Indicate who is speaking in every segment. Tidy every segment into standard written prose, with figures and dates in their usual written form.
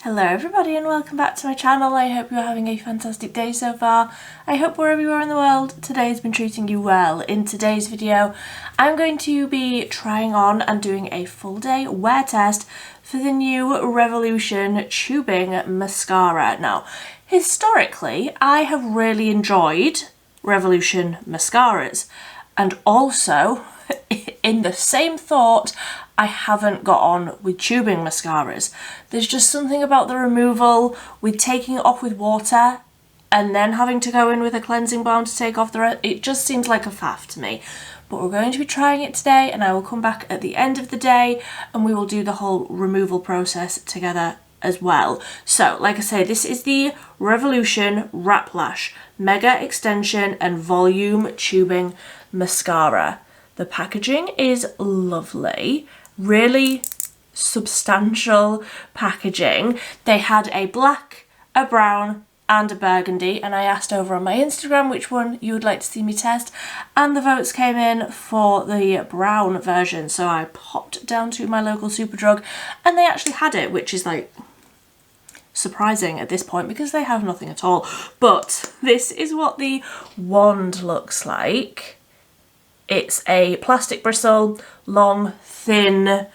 Speaker 1: Hello everybody and welcome back to my channel. I hope you're having a fantastic day so far. I hope wherever you are in the world today has been treating you well. In today's video I'm going to be trying on and doing a full day wear test for the new Revolution tubing mascara. Now historically I have really enjoyed Revolution mascaras, and also in the same thought I haven't got on with tubing mascaras. There's just something about the removal with taking it off with water and then having to go in with a cleansing balm to take off the rest. It just seems like a faff to me. But we're going to be trying it today and I will come back at the end of the day and we will do the whole removal process together as well. So like I say, this is the Revolution Wrap Lash Mega Extension and Volume Tubing Mascara. The packaging is lovely. Really substantial packaging. They had a black, a brown and a burgundy, and I asked over on my Instagram which one you would like to see me test, and the votes came in for the brown version. So I popped down to my local Superdrug and they actually had it, which is like surprising at this point because they have nothing at all. But this is what the wand looks like. It's a plastic bristle, long, thin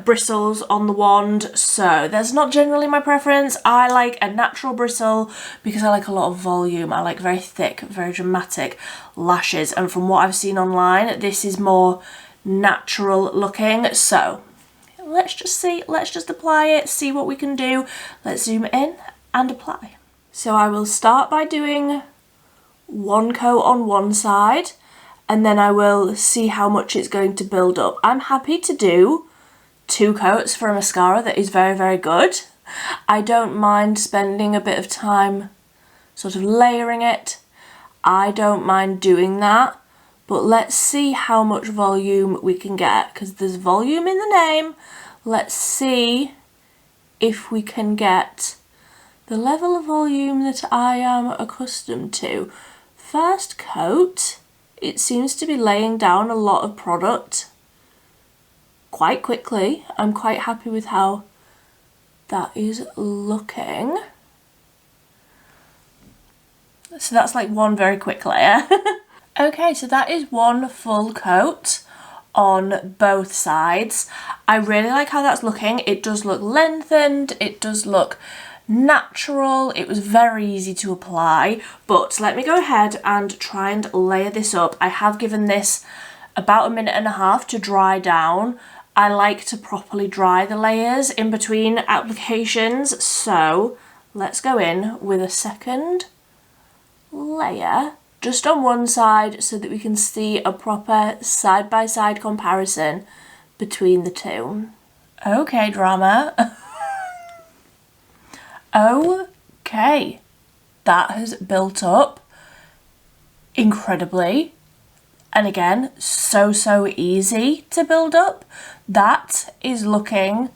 Speaker 1: bristles on the wand, so that's not generally my preference. I like a natural bristle because I like a lot of volume. I like very thick, very dramatic lashes, and from what I've seen online, this is more natural looking. So let's just apply it, see what we can do. Let's zoom in and apply. So I will start by doing one coat on one side, and then I will see how much it's going to build up. I'm happy to do 2 coats for a mascara that is very, very good. I don't mind spending a bit of time sort of layering it. I don't mind doing that, but let's see how much volume we can get, because there's volume in the name. Let's see if we can get the level of volume that I am accustomed to. First coat, it seems to be laying down a lot of product quite quickly. I'm quite happy with how that is looking. So that's like one very quick layer. Okay, so that is one full coat on both sides. I really like how that's looking. It does look lengthened, it does look natural. It was very easy to apply, but let me go ahead and try and layer this up. I have given this about 1.5 minutes to dry down. I like to properly dry the layers in between applications, so let's go in with a second layer just on one side so that we can see a proper side-by-side comparison between the two. Okay, drama. Okay, that has built up incredibly, and again, so easy to build up. That is looking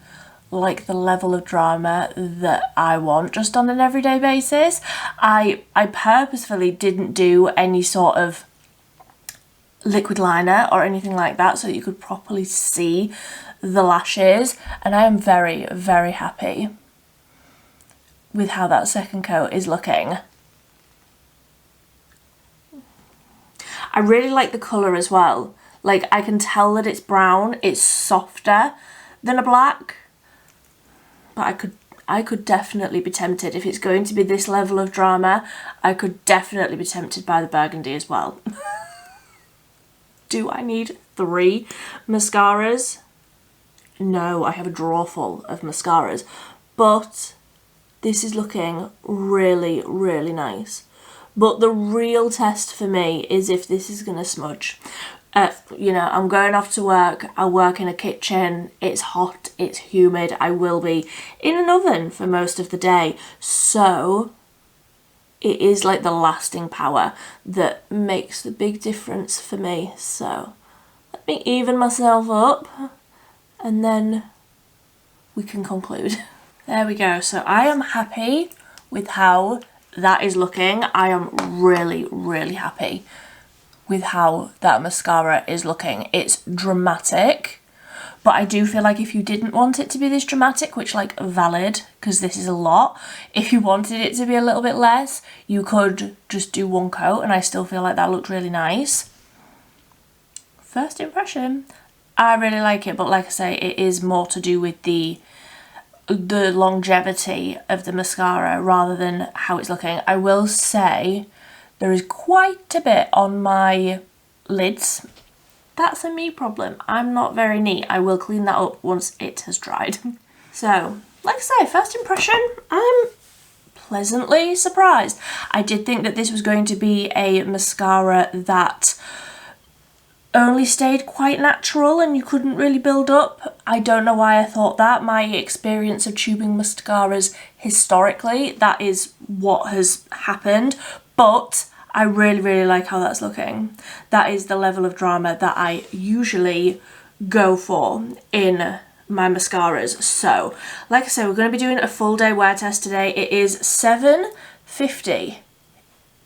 Speaker 1: like the level of drama that I want just on an everyday basis. I purposefully didn't do any sort of liquid liner or anything like that so that you could properly see the lashes, and I am very, very happy with how that second coat is looking. I really like the colour as well. Like, I can tell that it's brown, it's softer than a black, but I could definitely be tempted. If it's going to be this level of drama, I could definitely be tempted by the burgundy as well. Do I need 3 mascaras? No, I have a drawer full of mascaras, but this is looking really, really nice. But the real test for me is if this is going to smudge. You know, I'm going off to work, I work in a kitchen, it's hot, it's humid, I will be in an oven for most of the day. So it is like the lasting power that makes the big difference for me. So let me even myself up and then we can conclude. There we go. So I am happy with how that is looking. I am really, really happy with how that mascara is looking. It's dramatic, but I do feel like if you didn't want it to be this dramatic, which like valid, because this is a lot, if you wanted it to be a little bit less, you could just do one coat, and I still feel like that looked really nice. First impression, I really like it, but like I say, it is more to do with the longevity of the mascara rather than how it's looking. I will say there is quite a bit on my lids. That's a me problem. I'm not very neat. I will clean that up once it has dried. So, like I say, first impression, I'm pleasantly surprised. I did think that this was going to be a mascara that only stayed quite natural and you couldn't really build up. I don't know why I thought that. My experience of tubing mascaras historically, that is what has happened, but I really, really like how that's looking. That is the level of drama that I usually go for in my mascaras. So, like I said, we're going to be doing a full day wear test today. It is 7:50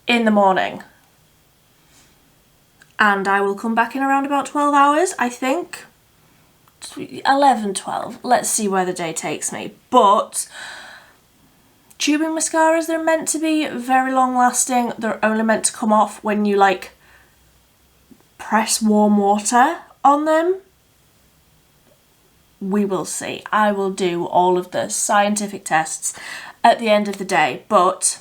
Speaker 1: in the morning. And I will come back in around about 12 hours, I think. 11, 12. Let's see where the day takes me. But tubing mascaras, they're meant to be very long lasting. They're only meant to come off when you like press warm water on them. We will see. I will do all of the scientific tests at the end of the day. But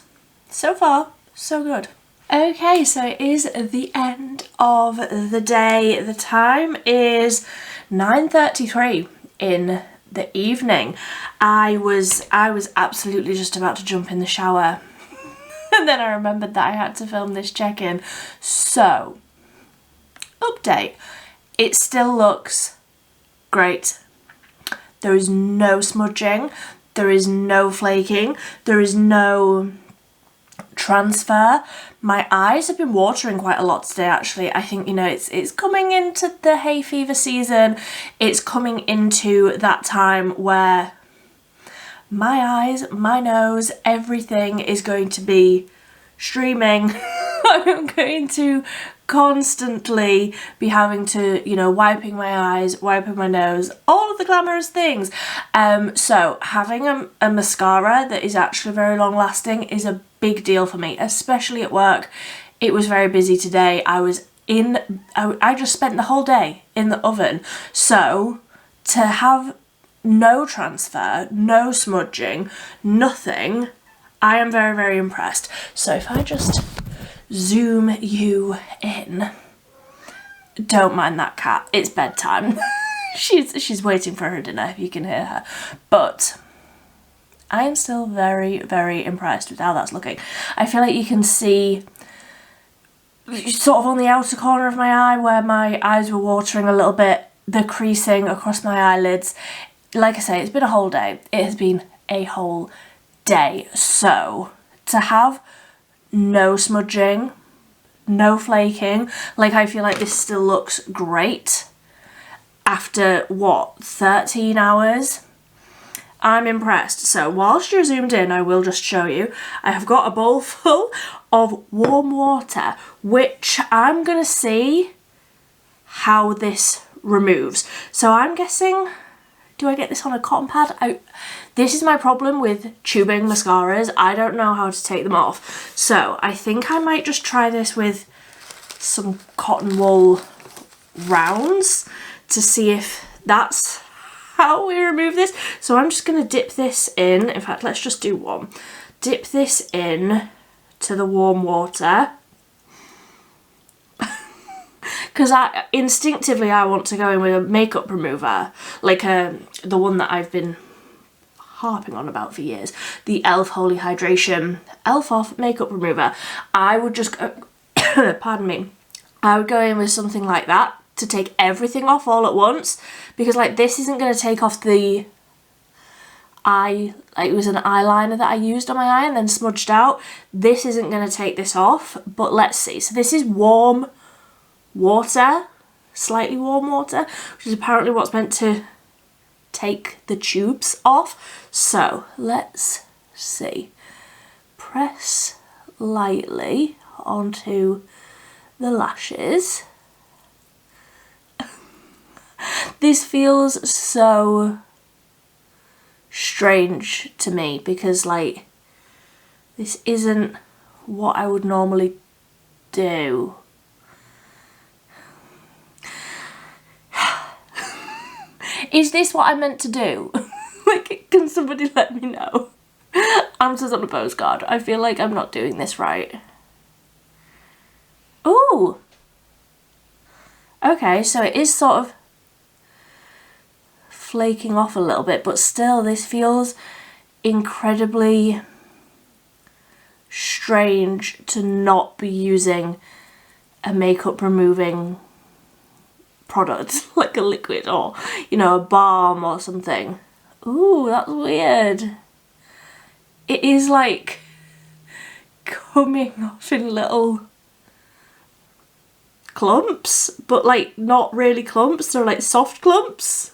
Speaker 1: so far, so good. Okay, so it is the end of the day. The time is 9:33 in the evening. I was absolutely just about to jump in the shower and then I remembered that I had to film this check-in. So, update. It still looks great. There is no smudging, there is no flaking, there is no transfer. My eyes have been watering quite a lot today actually. I think, you know, it's coming into the hay fever season. It's coming into that time where my eyes, my nose, everything is going to be streaming. I'm going to constantly be having to, you know, wiping my eyes, wiping my nose, all of the glamorous things. So having a mascara that is actually very long lasting is a big deal for me, especially at work. It was very busy today. I just spent the whole day in the oven. So to have no transfer, no smudging, nothing, I am very, very impressed. So if I just zoom you in, don't mind that cat, it's bedtime. she's waiting for her dinner, if you can hear her. But I am still very, very impressed with how that's looking. I feel like you can see sort of on the outer corner of my eye where my eyes were watering a little bit, the creasing across my eyelids. Like I say, it's been a whole day. It has been a whole day. So to have no smudging, no flaking, like I feel like this still looks great after what, 13 hours? I'm impressed. So whilst you're zoomed in, I will just show you. I have got a bowl full of warm water, which I'm gonna see how this removes. So I'm guessing, do I get this on a cotton pad? This is my problem with tubing mascaras. I don't know how to take them off. So I think I might just try this with some cotton wool rounds to see if that's how we remove this. So I'm just going to dip this in fact, let's just do one. Dip this in to the warm water. Because instinctively I want to go in with a makeup remover, like the one that I've been harping on about for years, the e.l.f. Holy Hydration e.l.f. Off makeup remover. I would just go, pardon me, I would go in with something like that to take everything off all at once, because like this isn't going to take off the eye, like it was an eyeliner that I used on my eye and then smudged out. This isn't going to take this off, but let's see. So this is warm water, slightly warm water, which is apparently what's meant to take the tubes off. So let's see. Press lightly onto the lashes. This feels so strange to me because like this isn't what I would normally do. Is this what I meant to do? Like, can somebody let me know? Answers on a postcard. I feel like I'm not doing this right. Ooh. Okay, so it is sort of flaking off a little bit, but still this feels incredibly strange to not be using a makeup removing product like a liquid or, you know, a balm or something. Ooh, that's weird. It is like coming off in little clumps, but like not really clumps, they're like soft clumps.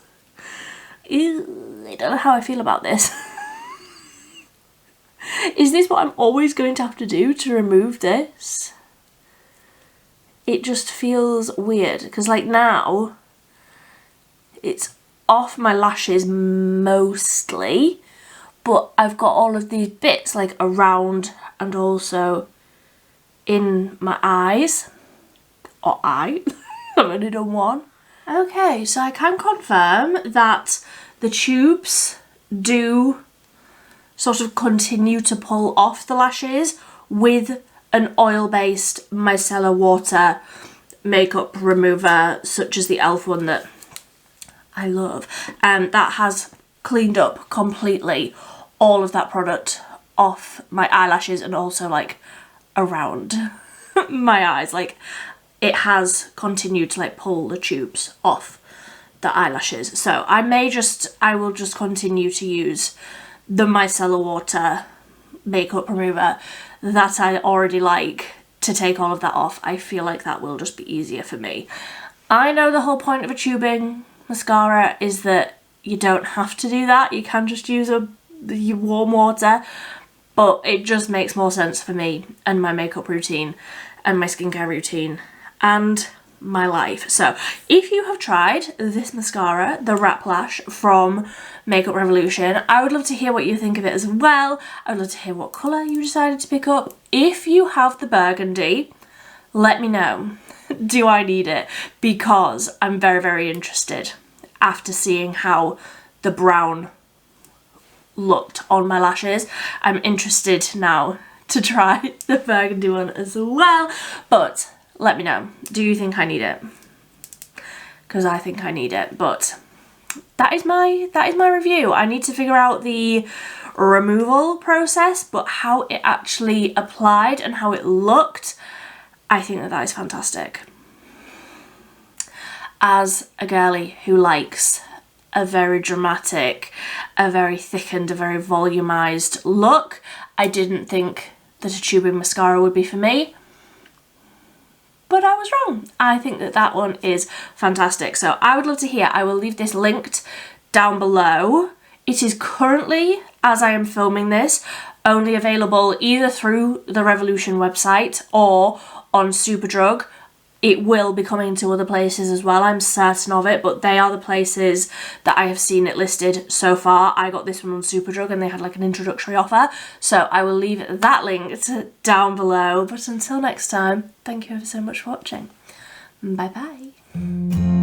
Speaker 1: Ew, I don't know how I feel about this. Is this what I'm always going to have to do to remove this? It just feels weird because like now it's off my lashes mostly, but I've got all of these bits like around and also in my eyes. Or eye. I've only done one. Okay, so I can confirm that the tubes do sort of continue to pull off the lashes with an oil-based micellar water makeup remover such as the e.l.f. one that I love, and that has cleaned up completely all of that product off my eyelashes and also like around my eyes. Like it has continued to like pull the tubes off the eyelashes, so I will just continue to use the micellar water makeup remover that I already like to take all of that off. I feel like that will just be easier for me. I know the whole point of a tubing mascara is that you don't have to do that. You can just use your warm water, but it just makes more sense for me and my makeup routine and my skincare routine and my life. So if you have tried this mascara, the Wrap Lash from Makeup Revolution, I would love to hear what you think of it as well. I would love to hear what colour you decided to pick up. If you have the burgundy, let me know. Do I need it? Because I'm very, very interested after seeing how the brown looked on my lashes. I'm interested now to try the burgundy one as well, but let me know. Do you think I need it? Because I think I need it, but that is my review. I need to figure out the removal process, but how it actually applied and how it looked, I think that is fantastic. As a girly who likes a very dramatic, a very thickened, a very volumized look, I didn't think that a tubing mascara would be for me. But I was wrong. I think that that one is fantastic. So I would love to hear. I will leave this linked down below. It is currently, as I am filming this, only available either through the Revolution website or on Superdrug. It will be coming to other places as well, I'm certain of it, but they are the places that I have seen it listed so far. I got this one on Superdrug and they had like an introductory offer, so I will leave that linked down below. But until next time, thank you ever so much for watching. Bye bye.